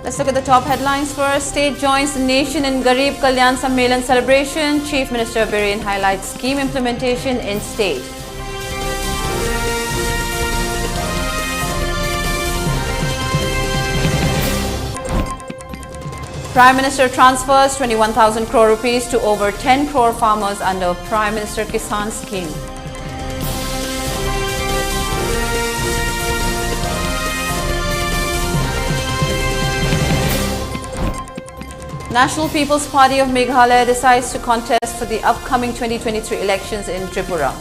Let's look at the top headlines first. State joins the nation in Garib Kalyan Sammelan celebration. Chief Minister Biren highlights scheme implementation in state. Prime Minister transfers 21,000 crore rupees to over 10 crore farmers under Prime Minister Kisan scheme. National People's Party of Meghalaya decides to contest for the upcoming 2023 elections in Tripura.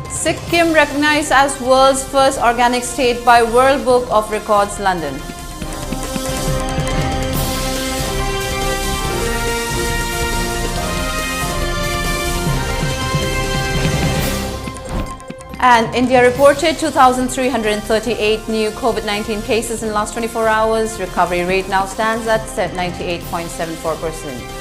Sikkim recognized as world's first organic state by World Book of Records, London. And India reported 2,338 new COVID-19 cases in last 24 hours. Recovery rate now stands at 98.74%.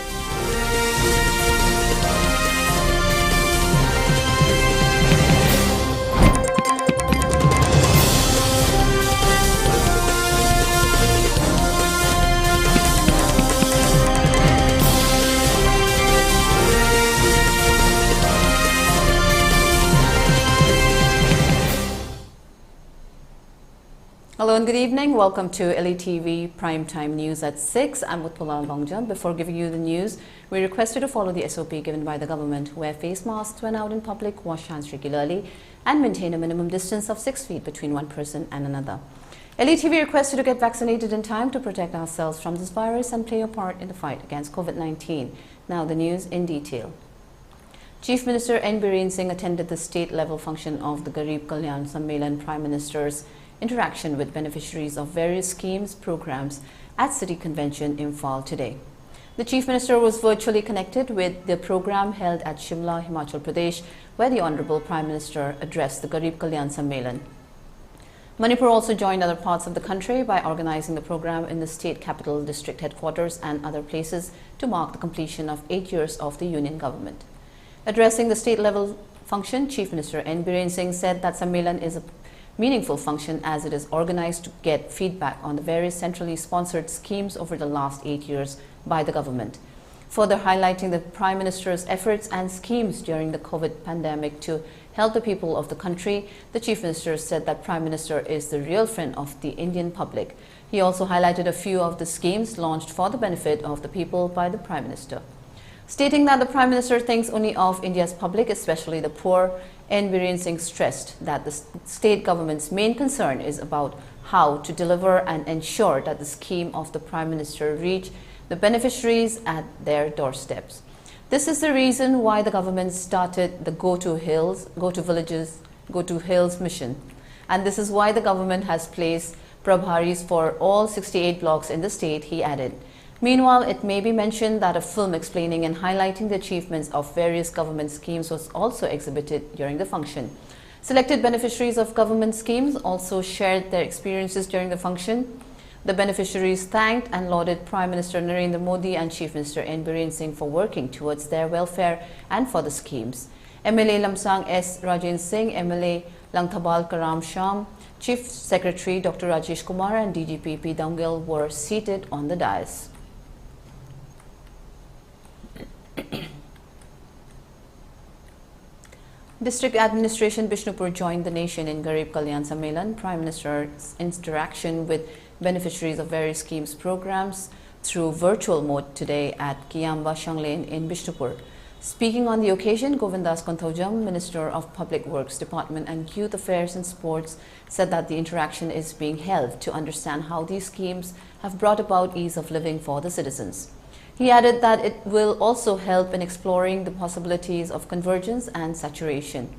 Hello and good evening. Welcome to ELITETV Primetime News at 6. I'm Utpala. Before giving you the news, we request you to follow the SOP given by the government. Wear face masks when out in public, wash hands regularly, and maintain a minimum distance of 6 feet between one person and another. ELITETV requests you to get vaccinated in time to protect ourselves from this virus and play your part in the fight against COVID-19. Now the news in detail. Chief Minister N. Biren Singh attended the state-level function of the Garib Kalyan Sammelan Prime Minister's interaction with beneficiaries of various schemes, programs at City Convention in Imphal today. The Chief Minister was virtually connected with the program held at Shimla, Himachal Pradesh, where the Honorable Prime Minister addressed the Garib Kalyan Sammelan. Manipur also joined other parts of the country by organizing the program in the state capital, district headquarters and other places to mark the completion of 8 years of the union government. Addressing the state-level function, Chief Minister N. Biren Singh said that Sammelan is a meaningful function as it is organized to get feedback on the various centrally sponsored schemes over the last 8 years by the government. Further highlighting the Prime Minister's efforts and schemes during the COVID pandemic to help the people of the country, the Chief Minister said that Prime Minister is the real friend of the Indian public. He also highlighted a few of the schemes launched for the benefit of the people by the Prime Minister. Stating that the Prime Minister thinks only of India's public, especially the poor, N. Biren Singh stressed that the state government's main concern is about how to deliver and ensure that the scheme of the Prime Minister reach the beneficiaries at their doorsteps. This is the reason why the government started the Go to Hills, Go to Villages, Go to Hills mission. And this is why the government has placed Prabharis for all 68 blocks in the state, he added. Meanwhile, it may be mentioned that a film explaining and highlighting the achievements of various government schemes was also exhibited during the function. Selected beneficiaries of government schemes also shared their experiences during the function. The beneficiaries thanked and lauded Prime Minister Narendra Modi and Chief Minister N. Biren Singh for working towards their welfare and for the schemes. MLA Lamsang S. Rajen Singh, MLA Langthabal Karam Sham, Chief Secretary Dr. Rajesh Kumar and DGP P. Dangil were seated on the dais. District Administration Bishnupur joined the nation in Garib Kalyan Sammelan. Prime Minister's interaction with beneficiaries of various schemes programs through virtual mode today at Kiamba Shanglane in Bishnupur. Speaking on the occasion, Govindas Konthaujam, Minister of Public Works Department and Youth Affairs and Sports, said that the interaction is being held to understand how these schemes have brought about ease of living for the citizens. He added that it will also help in exploring the possibilities of convergence and saturation.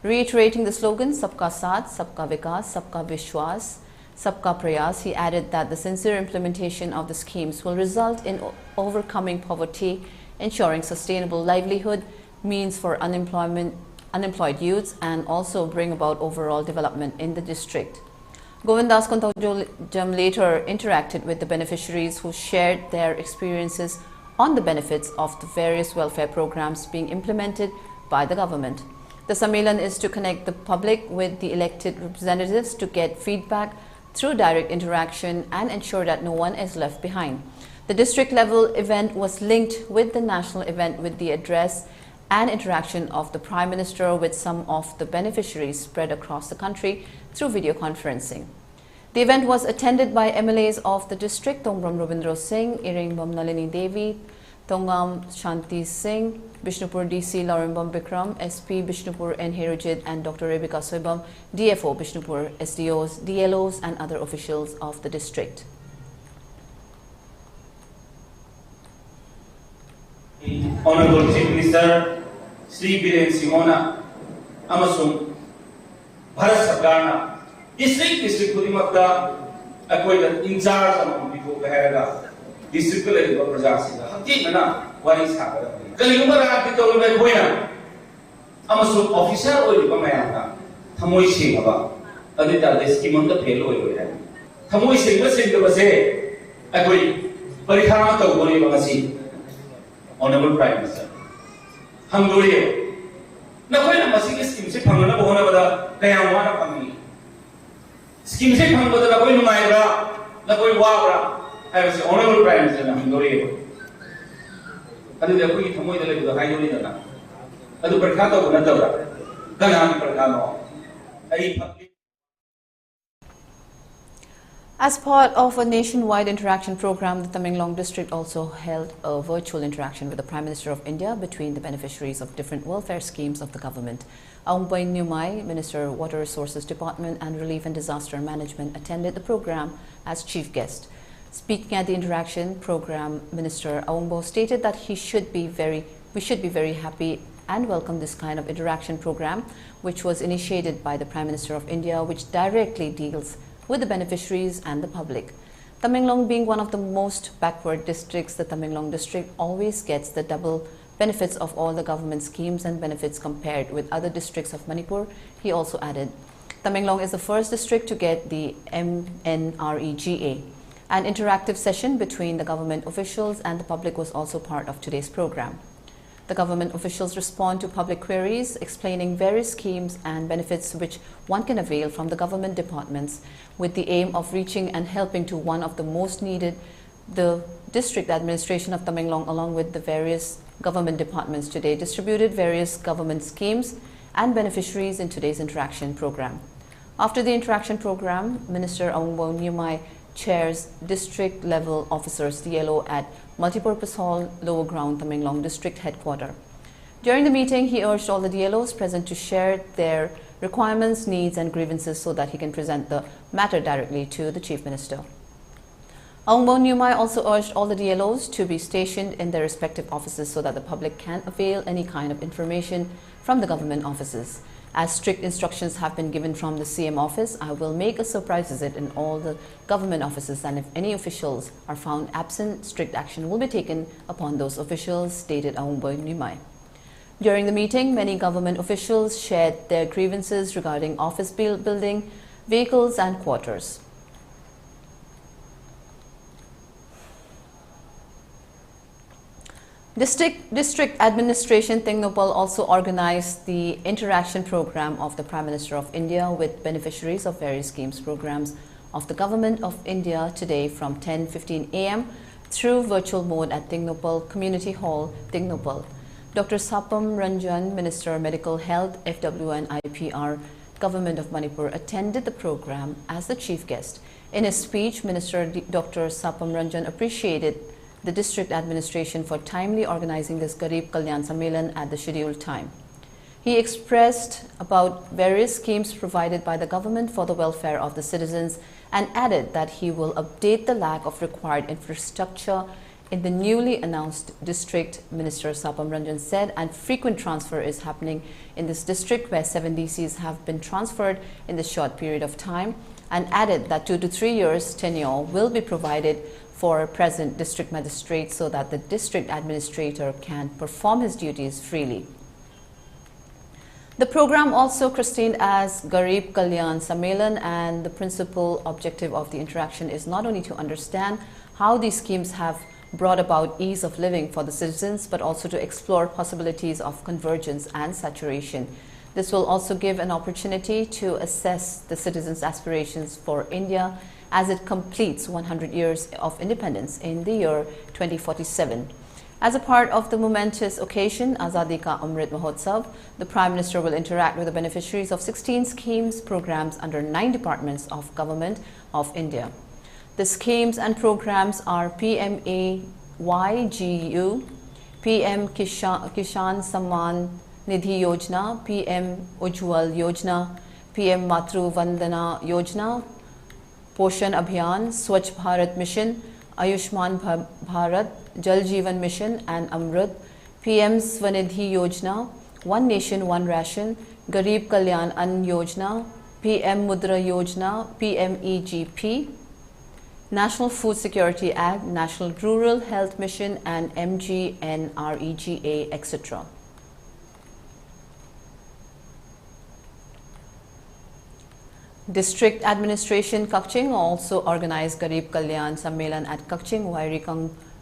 Reiterating the slogan, Sabka Saath, Sabka Vikas, Sabka Vishwas, Sabka Prayas, he added that the sincere implementation of the schemes will result in overcoming poverty, ensuring sustainable livelihood, means for unemployed youths, and also bring about overall development in the district. Govindas Konthaujam later interacted with the beneficiaries who shared their experiences on the benefits of the various welfare programs being implemented by the government. The Sammelan is to connect the public with the elected representatives to get feedback through direct interaction and ensure that no one is left behind. The district level event was linked with the national event with the address and interaction of the Prime Minister with some of the beneficiaries spread across the country through video conferencing. The event was attended by MLAs of the district, Tongbram Robindro Singh, Iringbam Nalini Devi, Tongam Shanti Singh, Bishnupur DC Laurimbam Bikram, SP Bishnupur N. Herujit, and Dr. Rebecca Soibam, DFO Bishnupur, SDOs, DLOs, and other officials of the district. Honorable Chief Minister, Sri Biren Simona, Amasung, Bharat Sarkarna, district Kudimakta, Akoida, in charge of people, Beharaga, district Projasika, Hatina, what is happening? Kalimara Pito Buena, Amasung officer or Mayana, Tamoi Singaba, Adita, the scheme on the payload. Tamoi Singh was a Akoi, Parikama Togori Bagasi. Honorable Prime Minister, Hungary. Now, when a scheme is Pangana Bona, Kayawana Pami. Scheme say Pangana, the Boy Maira, the Boy Wabra, I was the Honorable Prime Minister of Hungary. I did a quick Hamoy the Hydolina. I do Percato Natara, Ganami Percano. As part of a nationwide interaction program, the Tamenglong district also held a virtual interaction with the Prime Minister of India between the beneficiaries of different welfare schemes of the government. Aungboy Nyumai, Minister, Water Resources Department and Relief and Disaster Management, attended the program as chief guest. Speaking at the interaction program, Minister Aungbo stated that we should be very happy and welcome this kind of interaction program, which was initiated by the Prime Minister of India, which directly deals with the beneficiaries and the public. Tamenglong being one of the most backward districts, the Tamenglong district always gets the double benefits of all the government schemes and benefits compared with other districts of Manipur, he also added. Tamenglong is the first district to get the MNREGA. An interactive session between the government officials and the public was also part of today's program. The government officials respond to public queries, explaining various schemes and benefits which one can avail from the government departments with the aim of reaching and helping to one of the most needed. The district administration of Tamenglong, along with the various government departments today, distributed various government schemes and beneficiaries in today's interaction program. After the interaction program, Minister Aungbo Nyumai chairs district level officers DLO at Multipurpose Hall, Lower Ground, Tamenglong District Headquarters. During the meeting, he urged all the DLOs present to share their requirements, needs and grievances so that he can present the matter directly to the Chief Minister. Aungbo Nyumai also urged all the DLOs to be stationed in their respective offices so that the public can avail any kind of information from the government offices. As strict instructions have been given from the CM office, I will make a surprise visit in all the government offices, and if any officials are found absent, strict action will be taken upon those officials, stated Aungbo Nyumai. During the meeting, many government officials shared their grievances regarding office building, vehicles and quarters. District Administration Tingnopal also organized the interaction program of the Prime Minister of India with beneficiaries of various schemes programs of the Government of India today from 10:15 a.m. through virtual mode at Tingnopal Community Hall, Tingnopal. Dr. Sapam Ranjan, Minister Medical Health, FW and IPR, Government of Manipur, attended the program as the chief guest. In his speech, Minister Dr. Sapam Ranjan appreciated the district administration for timely organizing this Garib Kalyan Sammelan at the scheduled time. He expressed about various schemes provided by the government for the welfare of the citizens and added that he will update the lack of required infrastructure in the newly announced district. Minister Sapam Ranjan said, and frequent transfer is happening in this district where 7 DCs have been transferred in this short period of time, and added that 2 to 3 years tenure will be provided for present district magistrate so that the district administrator can perform his duties freely. The program also christened as Garib Kalyan Sammelan, and the principal objective of the interaction is not only to understand how these schemes have brought about ease of living for the citizens, but also to explore possibilities of convergence and saturation. This will also give an opportunity to assess the citizens' aspirations for India as it completes 100 years of independence in the year 2047. As a part of the momentous occasion, Azadi Ka Amrit Mahotsav, the Prime Minister will interact with the beneficiaries of 16 schemes, programs under 9 departments of Government of India. The schemes and programs are PMAYGU, PM Kishan Samman Nidhi Yojana, PM Ujwal Yojana, PM Matru Vandana Yojana, Poshan Abhiyan, Swachh Bharat Mission, Ayushman Bharat, Jal Jeevan Mission and Amrit, PM Swanidhi Yojana, One Nation, One Ration, Garib Kalyan Ann Yojana, PM Mudra Yojana, PMEGP, National Food Security Act, National Rural Health Mission and MGNREGA, etc. District Administration Kakching also organized Garib Kalyan Sammelan at Kakching Wairi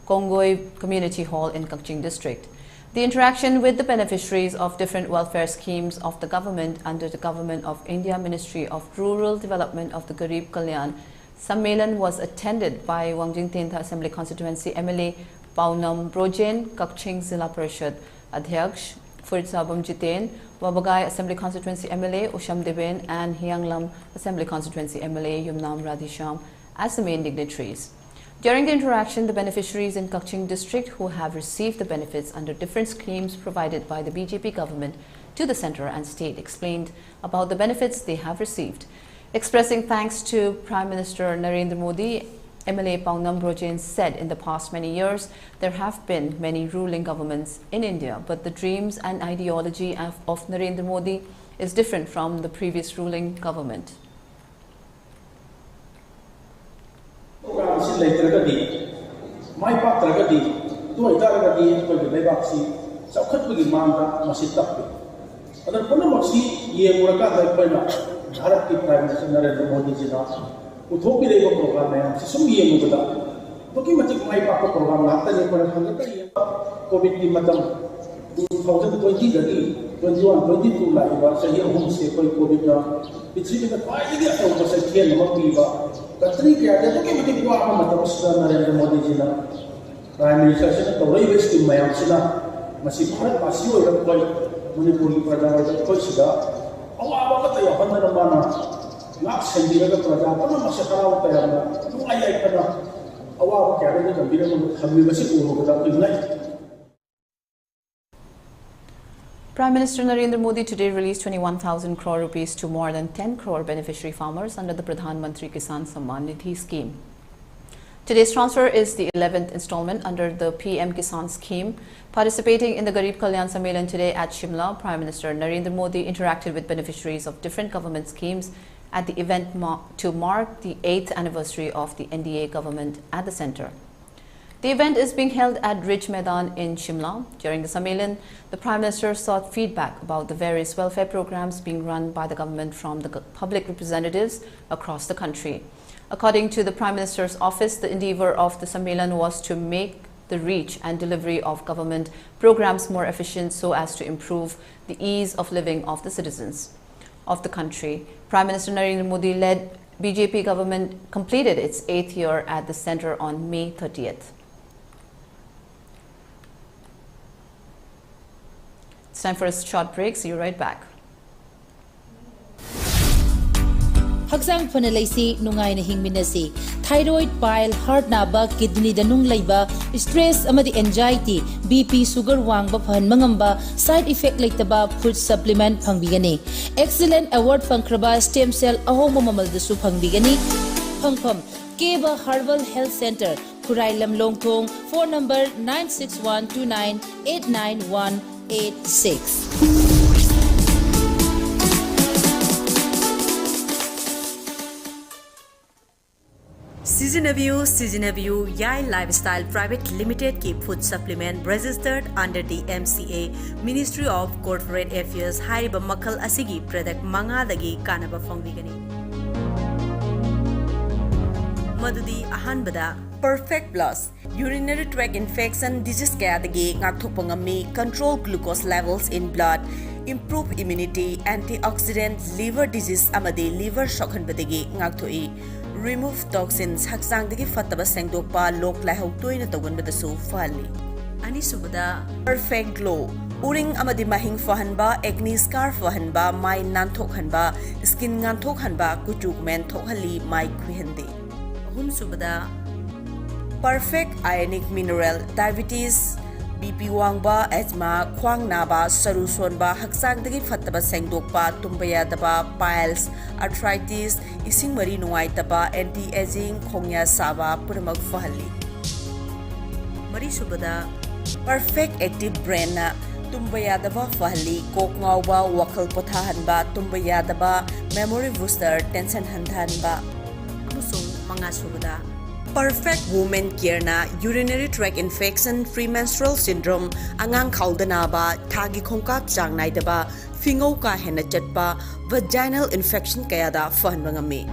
Kongoi Community Hall in Kakching District. The interaction with the beneficiaries of different welfare schemes of the government under the Government of India Ministry of Rural Development of the Garib Kalyan Sammelan was attended by Wangjing Tentha Assembly Constituency MLA Paunam Brojen, Kakching Zilla Parishad Adhyaksh Fursabam Jiten, Wabagai Assembly Constituency MLA Usham Deben and Hyanglam Assembly Constituency MLA Yumnam Radhisham as the main dignitaries. During the interaction, the beneficiaries in Kakching district who have received the benefits under different schemes provided by the BJP government to the centre and state explained about the benefits they have received. Expressing thanks to Prime Minister Narendra Modi, MLA Paunam Brojen said in the past many years there have been many ruling governments in India, but the dreams and ideology of Narendra Modi is different from the previous ruling government. Bharat की prime minister Narendra Modi ji ना उठोपी लेगो programme में हम सिसुम ये मुगदा तो कि मचिक माई पाप programme लाता जे पर हम का ये कोविड की मतलब 2020 दगी 21 22 लाइव बार सही हम से कोई कोविड ना पिछली में पाई दिया तो बस खेल हम पीवा कतरी के आगे तो कि मचिक को आप मतलब नरेंद्र मोदी जी ना प्राइम मिनिस्टर से तो रही वेस्ट की मैं हमसे ना मसी भारत वासी हो रहा कोई मणिपुर की प्रजा हो कोई सीधा अवाबा का तय हन्ना माना नाक संजीव का प्रजा पना मशहरा होता है ना तो आई पना अवाबा क्या है जब बिना हम भी बस को होगा तो नहीं. Prime Minister Narendra Modi today released 21,000 crore rupees to more than 10 crore beneficiary farmers under the Pradhan Mantri Kisan Samman Nidhi scheme. Today's transfer is the 11th installment under the PM Kisan scheme. Participating in the Garib Kalyan Sammelan today at Shimla, Prime Minister Narendra Modi interacted with beneficiaries of different government schemes at the event to mark the 8th anniversary of the NDA government at the centre. The event is being held at Ridge Maidan in Shimla. During the Sammelan, the Prime Minister sought feedback about the various welfare programs being run by the government from the public representatives across the country. According to the Prime Minister's office, the endeavour of the Sammelan was to make the reach and delivery of government programs more efficient so as to improve the ease of living of the citizens of the country. Prime Minister Narendra Modi led BJP government completed its 8th year at the centre on May 30th. It's time for a short break. See you right back. Haksang Panalaisi Nungai Hingminasi, thyroid, bile, heart naba, kidney danung laiba, stress amadi anxiety, BP, sugar wangba phan mangamba, side effect laitaba food supplement pangbigani. Excellent award pangkraba stem cell ahoma mamaldasu pangbigani. Pangpam, Keba Herbal Health Center, Kurailam Longtong, phone number 96129899186. Season of you, Yai Lifestyle Private Limited की food supplement registered under the MCA Ministry of Corporate Affairs हारिबा मखल असिगी product mangadagi kanaba fangbigani. Madudi ahanbada Perfect Plus urinary tract infection disease kayadagi ngakthokpa ngami, control glucose levels in blood, improve immunity, antioxidant, liver disease amadi liver sokhanbadagi ngakthoi, remove toxins haksangdagi fattaba sengdokpa lok laihau toina tawganbadasu fali. Anisubada perfect glow, uring amadi mahing fahanba, acne scar fahanba, mai nanthokhanba, skin nganthokhanba, kuchuk men thokhali mai khwihande. Ahumsubada perfect ionic mineral, diabetes, BP wangba, asthma, khwang naba, saru sonba, haksangdagi fattaba sengdokpa, tumbayadaba, piles, arthritis, ising mari nungaitaba, anti-aging, khongya saba, punamak fahali. Marisubada perfect active brain na tumbayadaba fahali, kok ngawba, wakal pothahanba, tumbayadaba, memory booster, tension handhanba. Amusung mga subada perfect woman care na urinary tract infection, premenstrual syndrome, angang khaudanaba, thagi khongkak chang naidaba, fingaw ka hena chatpa, vaginal infection kayada fahan mangami.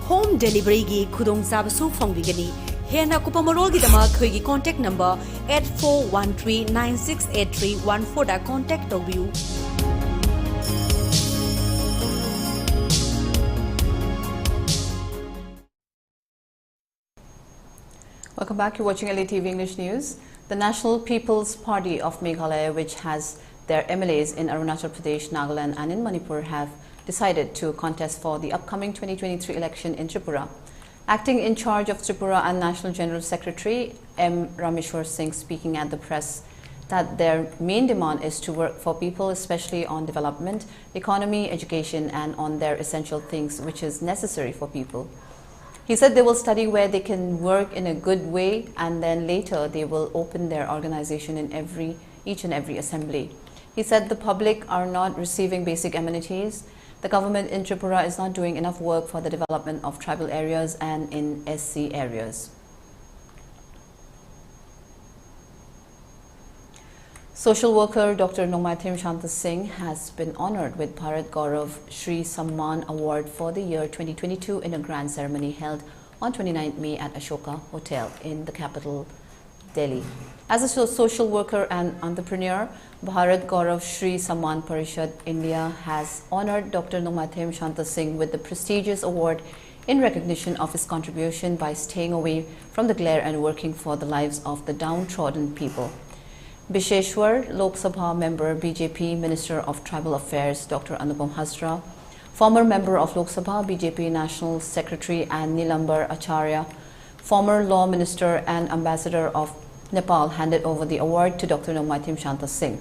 Home delivery gi khudong sabasu phongbigani. Hena kupamarol gi dama khoi contact number 8413968314 da contact tobiu. Welcome back. You're watching ELITETV English News. The National People's Party of Meghalaya, which has their MLAs in Arunachal Pradesh, Nagaland and in Manipur, have decided to contest for the upcoming 2023 election in Tripura. Acting in charge of Tripura and National General Secretary M. Rameshwar Singh speaking at the press that their main demand is to work for people, especially on development, economy, education and on their essential things which is necessary for people. He said they will study where they can work in a good way and then later they will open their organization in each and every assembly. He said the public are not receiving basic amenities. The government in Tripura is not doing enough work for the development of tribal areas and in SC areas. Social worker Dr. Nongmaithim Shanta Singh has been honored with Bharat Gaurav Shri Samman Award for the year 2022 in a grand ceremony held on 29 May at Ashoka Hotel in the capital, Delhi. As a social worker and entrepreneur, Bharat Gaurav Shri Samman Parishad India has honored Dr. Nongmaithim Shanta Singh with the prestigious award in recognition of his contribution by staying away from the glare and working for the lives of the downtrodden people. Bisheshwar Lok Sabha member, BJP Minister of Tribal Affairs Dr. Anupam Hazra, former member of Lok Sabha, BJP National Secretary and Nilambar Acharya, former Law Minister and Ambassador of Nepal handed over the award to Dr. Nongmaithim Shanta Singh.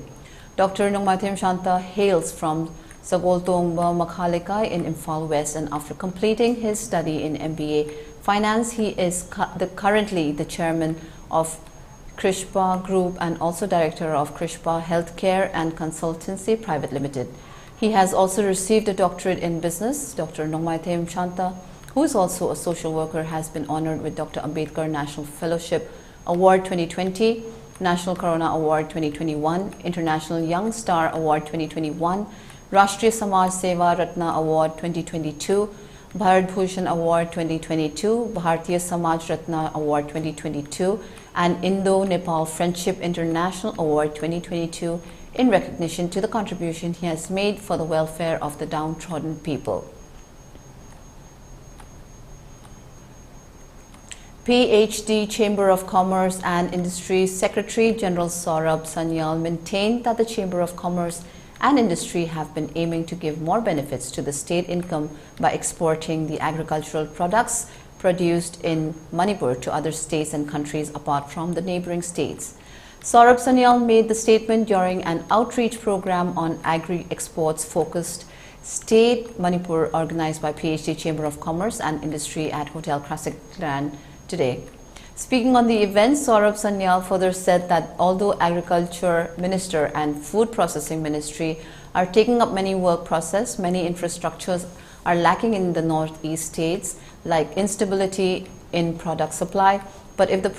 Dr. Nongmaithim Shanta hails from Sagoltongba Makhalika in Imphal West, and after completing his study in MBA Finance, he is currently the chairman of Krishpa Group and also director of Krishpa Healthcare and Consultancy Private Limited. He has also received a doctorate in business. Dr. Nongmaithim Shanta, who is also a social worker, has been honored with Dr. Ambedkar National Fellowship Award 2020, National Corona Award 2021, International Young Star Award 2021, Rashtriya Samaj Seva Ratna Award 2022, Bharat Bhushan Award 2022, Bharatiya Samaj Ratna Award 2022, and Indo-Nepal Friendship International Award 2022 in recognition to the contribution he has made for the welfare of the downtrodden people. PhD Chamber of Commerce and Industry Secretary General Saurabh Sanyal maintained that the Chamber of Commerce and Industry have been aiming to give more benefits to the state income by exporting the agricultural products produced in Manipur to other states and countries apart from the neighboring states. Saurabh Sanyal made the statement during an outreach program on agri-exports focused State Manipur organized by PhD Chamber of Commerce and Industry at Hotel Classic Grand today. Speaking on the event, Saurabh Sanyal further said that although Agriculture Minister and Food Processing Ministry are taking up many work process, many infrastructures are lacking in the northeast states, like instability in product supply. But if the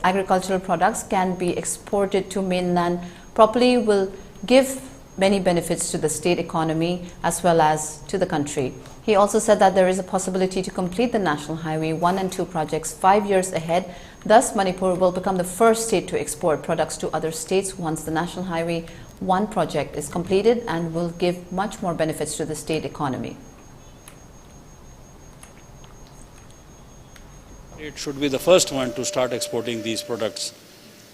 agricultural products can be exported to mainland properly will give many benefits to the state economy as well as to the country. He also said that there is a possibility to complete the National Highway 1 and 2 projects 5 years ahead. Thus, Manipur will become the first state to export products to other states once the National Highway 1 project is completed, and will give much more benefits to the state economy. It should be the first one to start exporting these products,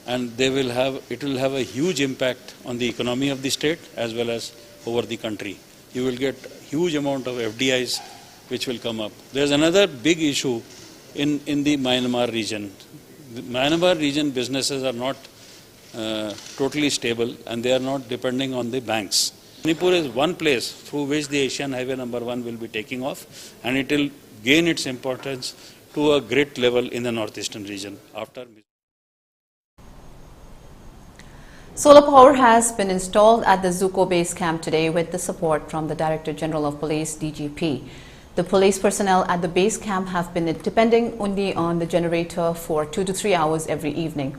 and it will have a huge impact on the economy of the state as well as over the country. You will get huge amount of FDIs which will come up. There's another big issue in the Myanmar region. The Myanmar region businesses are not totally stable, and they are not depending on the banks. Manipur is one place through which the Asian Highway number 1 will be taking off, and it will gain its importance to a great level in the northeastern region after. Solar power has been installed at the Zuko base camp today with the support from the Director General of Police, DGP. The police personnel at the base camp have been depending only on the generator for 2 to 3 hours every evening.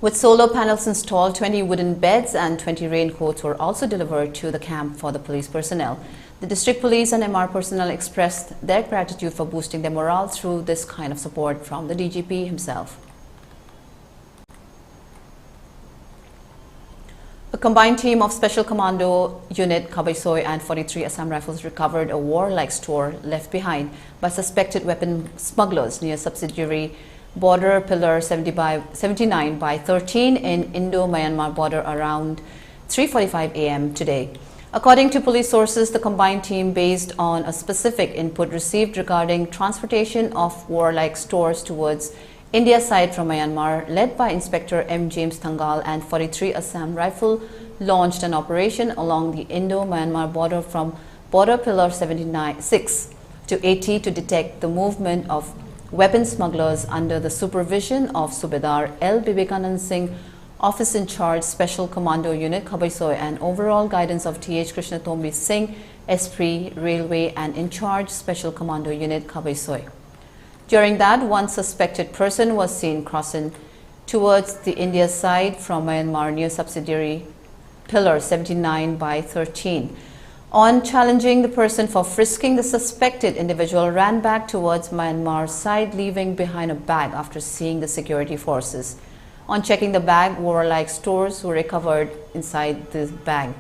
With solar panels installed, 20 wooden beds and 20 raincoats were also delivered to the camp for the police personnel. The district police and MR personnel expressed their gratitude for boosting their morale through this kind of support from the DGP himself. A combined team of Special Commando Unit Kabaisoi and 43 Assam Rifles recovered a warlike store left behind by suspected weapon smugglers near subsidiary border pillar 79 by 13 in Indo-Myanmar border around 3:45 a.m. today. According to police sources, the combined team, based on a specific input received regarding transportation of warlike stores towards India side from Myanmar, led by Inspector M. James Thangal and 43 Assam Rifle, launched an operation along the Indo-Myanmar border from border pillar 6 to 80 to detect the movement of weapon smugglers under the supervision of Subedar L. Bibekanand Singh, Office in Charge Special Commando Unit Kabaisoi, and overall guidance of T.H. Krishnatombi Singh, Esprit Railway, and in Charge Special Commando Unit Kabaisoi. During that, one suspected person was seen crossing towards the India side from Myanmar near subsidiary pillar 79 by 13. On challenging the person for frisking, the suspected individual ran back towards Myanmar side, leaving behind a bag after seeing the security forces. On checking the bag, warlike stores were recovered inside the bag.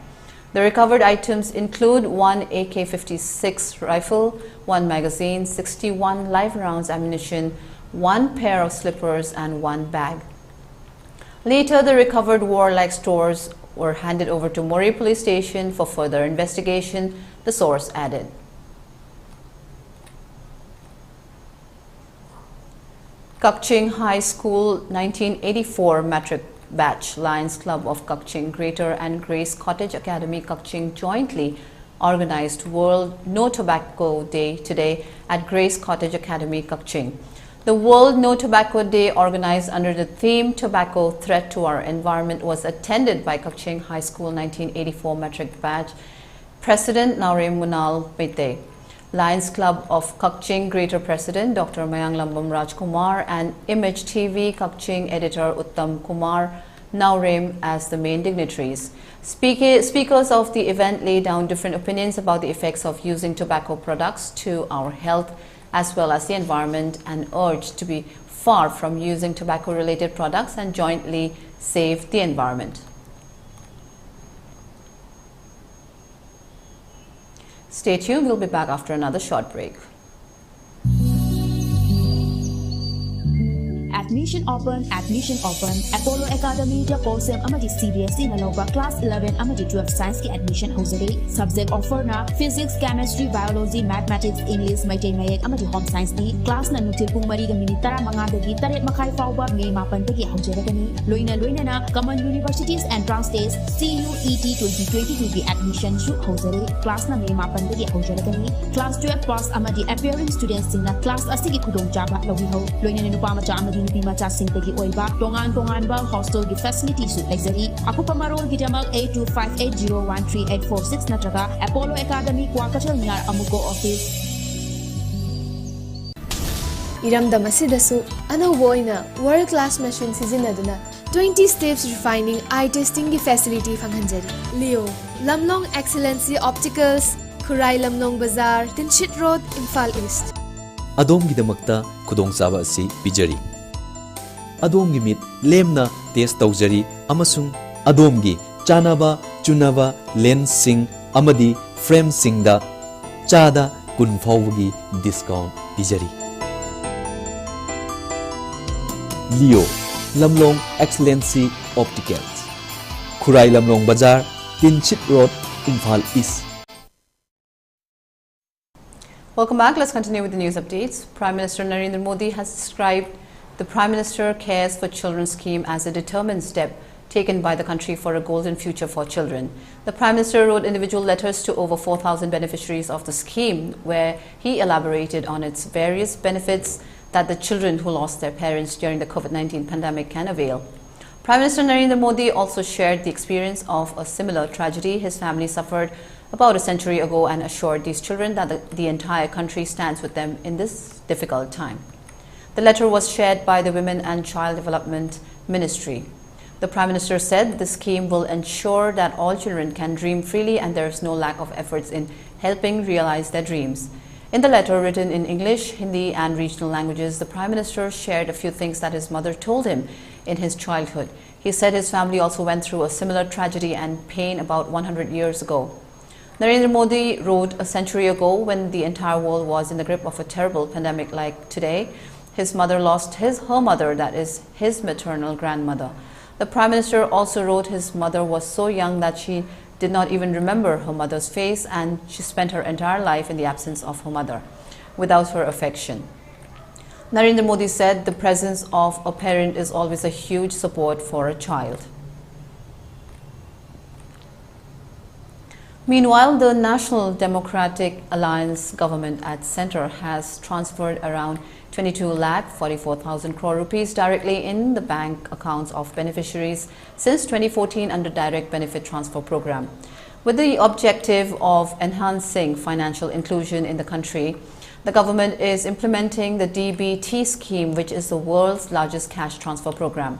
The recovered items include one AK-56 rifle, one magazine, 61 live rounds ammunition, one pair of slippers, and one bag. Later, the recovered warlike stores were handed over to Mori police station for further investigation, the source added. Kakching High School 1984 Matric Batch Lions Club of Kakching Greater and Grace Cottage Academy Kakching jointly organized World No Tobacco Day today at Grace Cottage Academy Kakching. The World No Tobacco Day, organized under the theme Tobacco Threat to Our Environment, was attended by Kakching High School 1984 Matric Batch President Naurem Munal Mete, Lions Club of Kakching Greater President Dr. Mayang Lambam Rajkumar, and Image TV Kakching Editor Uttam Kumar Naurem as the main dignitaries. Speakers of the event laid down different opinions about the effects of using tobacco products to our health as well as the environment, and urged to be far from using tobacco-related products and jointly save the environment. Stay tuned, we'll be back after another short break. Admission open. Apollo Academy the Posem amadi CBSE na lawba class 11 amadi 12 science ki admission hosere. Subject offer na physics, chemistry, biology, mathematics, English, Maitai Mayek amadi home science ni. Class na nutil pung mari ga minute 15 dagi taret makai fauba May 8 dagi hosere. Loina na Common Universities Entrance Test CUET 2022 ki admission shoot hosere. Class na May 8 dagi hosere. Class 12 pass amadi appearing students na class asigi kudong jaba lawi ho. Loina na nupa macha amadi nupi macha singtagi oiba tongan ba hostel gi facility su exeri aku pamarol gi jamal 8258013846 natraga Apollo Academy Kwakatal nyar amuko office Iramdam asidasu anawbo oina world class machine sizinaduna 20 steps refining eye testing facility fanghanjari. Leo, Lamlong Excellency Opticals, Khurai Lamlong Bazaar, Tinshit Road, Imphal East. Adom-gidamakta khudongchaba asi pijari. Adom-gi mit lemna test tawjari amasung adom-gi chanaba chunaba lens sing amadi frame singda chada kun fawgi discount pijari. Leo Lamlong Excellency Opticals, Khurai Lamlong Bazaar, Tinshit Road, Imphal East. Welcome back. Let's continue with the news updates. Prime Minister Narendra Modi has described the Prime Minister Cares for Children scheme as a determined step taken by the country for a golden future for children. The Prime Minister wrote individual letters to over 4,000 beneficiaries of the scheme, where he elaborated on its various benefits that the children who lost their parents during the COVID-19 pandemic can avail. Prime Minister Narendra Modi also shared the experience of a similar tragedy his family suffered about a century ago and assured these children that the entire country stands with them in this difficult time. The letter was shared by the Women and Child Development Ministry. The Prime Minister said the scheme will ensure that all children can dream freely and there is no lack of efforts in helping realize their dreams. In the letter, written in English, Hindi and regional languages, the Prime Minister shared a few things that his mother told him in his childhood. He said his family also went through a similar tragedy and pain about 100 years ago. Narendra Modi wrote a century ago, when the entire world was in the grip of a terrible pandemic like today, his mother lost her mother, that is, his maternal grandmother. The Prime Minister also wrote his mother was so young that she did not even remember her mother's face, and she spent her entire life in the absence of her mother, without her affection. Narendra Modi said the presence of a parent is always a huge support for a child. Meanwhile, the National Democratic Alliance government at centre has transferred around 22,44,000 crore rupees directly in the bank accounts of beneficiaries since 2014 under Direct Benefit Transfer Program. With the objective of enhancing financial inclusion in the country, the government is implementing the DBT scheme, which is the world's largest cash transfer program.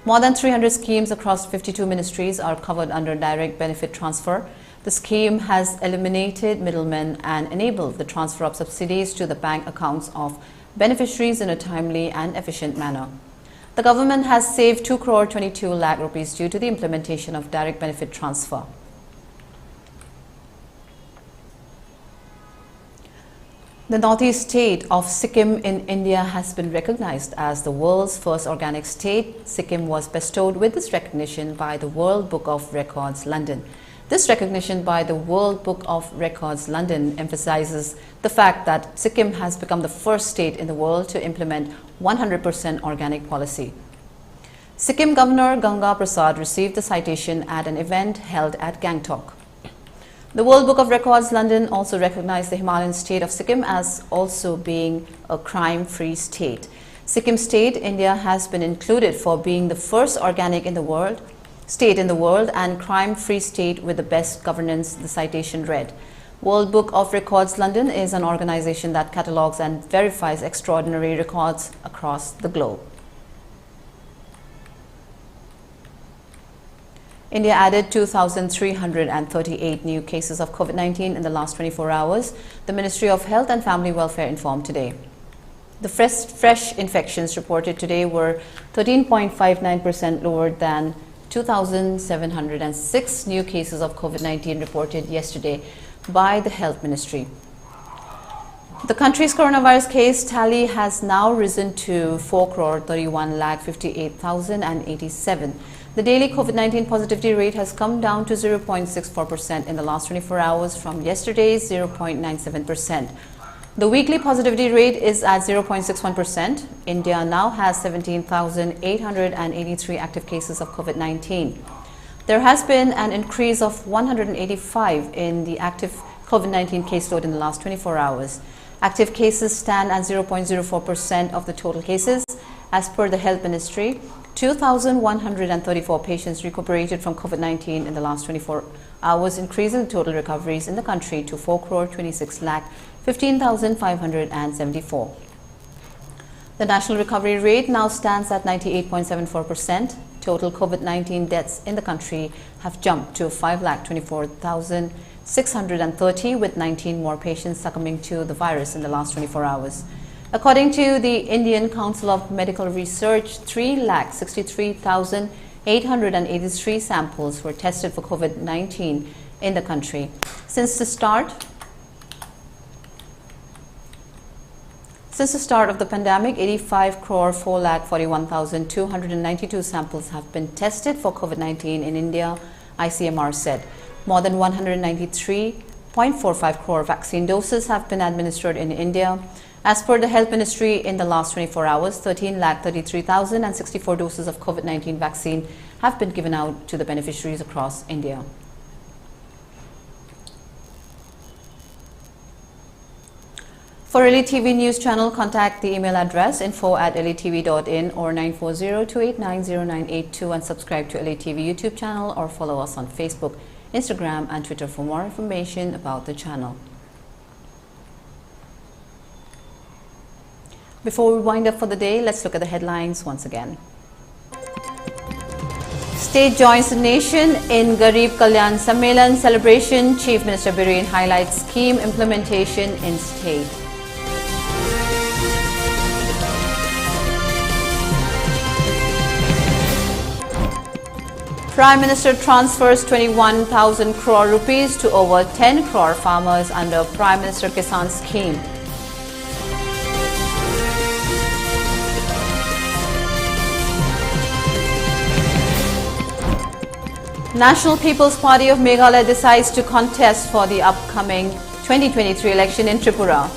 More than 300 schemes across 52 ministries are covered under Direct Benefit Transfer. The scheme has eliminated middlemen and enabled the transfer of subsidies to the bank accounts of beneficiaries in a timely and efficient manner. The government has saved 2,22 lakh rupees due to the implementation of Direct Benefit Transfer. The northeast state of Sikkim in India has been recognized as the world's first organic state. Sikkim was bestowed with this recognition by the World Book of Records, London. This recognition by the World Book of Records London emphasizes the fact that Sikkim has become the first state in the world to implement 100% organic policy. Sikkim Governor Ganga Prasad received the citation at an event held at Gangtok. The World Book of Records London also recognized the Himalayan state of Sikkim as also being a crime-free state. Sikkim State, India, has been included for being the first organic state in the world and crime-free state with the best governance, the citation read. World Book of Records London is an organization that catalogues and verifies extraordinary records across the globe. India added 2,338 new cases of COVID-19 in the last 24 hours, the Ministry of Health and Family Welfare informed today. The fresh infections reported today were 13.59% lower than 2,706 new cases of COVID-19 reported yesterday by the Health Ministry. The country's coronavirus case tally has now risen to 4,31,58,087. The daily COVID-19 positivity rate has come down to 0.64% in the last 24 hours from yesterday's 0.97%. The weekly positivity rate is at 0.61%. India now has 17,883 active cases of COVID-19. There has been an increase of 185 in the active COVID-19 caseload in the last 24 hours. Active cases stand at 0.04% of the total cases. As per the Health Ministry, 2,134 patients recuperated from COVID-19 in the last 24 hours, increasing the total recoveries in the country to 4,26,15,574. The national recovery rate now stands at 98.74%. Total COVID-19 deaths in the country have jumped to 5,24,630, with 19 more patients succumbing to the virus in the last 24 hours. According to the Indian Council of Medical Research, 3,63,883 samples were tested for COVID-19 in the country. Since the start of the pandemic, 85,441,292 samples have been tested for COVID-19 in India, ICMR said. More than 193.45 crore vaccine doses have been administered in India. As per the Health Ministry, in the last 24 hours, 13,33,064 doses of COVID-19 vaccine have been given out to the beneficiaries across India. For ELITETV News Channel, contact the email address info@elitetv.in or 9402890982 and subscribe to ELITETV YouTube channel or follow us on Facebook, Instagram and Twitter for more information about the channel. Before we wind up for the day, let's look at the headlines once again. State joins the nation in Garib Kalyan Sammelan celebration. Chief Minister Biren highlights scheme implementation in state. Prime Minister transfers 21,000 crore rupees to over 10 crore farmers under Prime Minister Kisan scheme. National People's Party of Meghalaya decides to contest for the upcoming 2023 election in Tripura.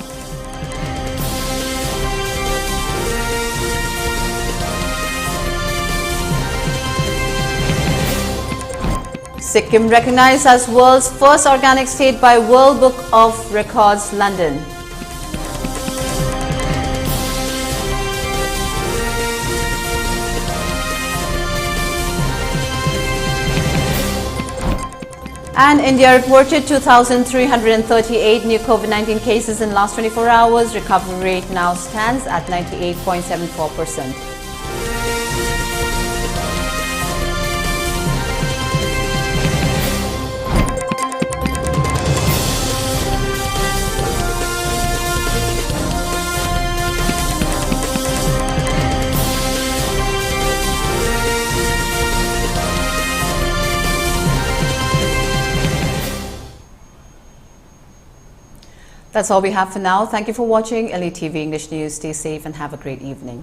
Sikkim recognized as world's first organic state by World Book of Records, London. And India reported 2,338 new COVID-19 cases in last 24 hours. Recovery rate now stands at 98.74%. That's all we have for now. Thank you for watching ELITETV English News. Stay safe and have a great evening.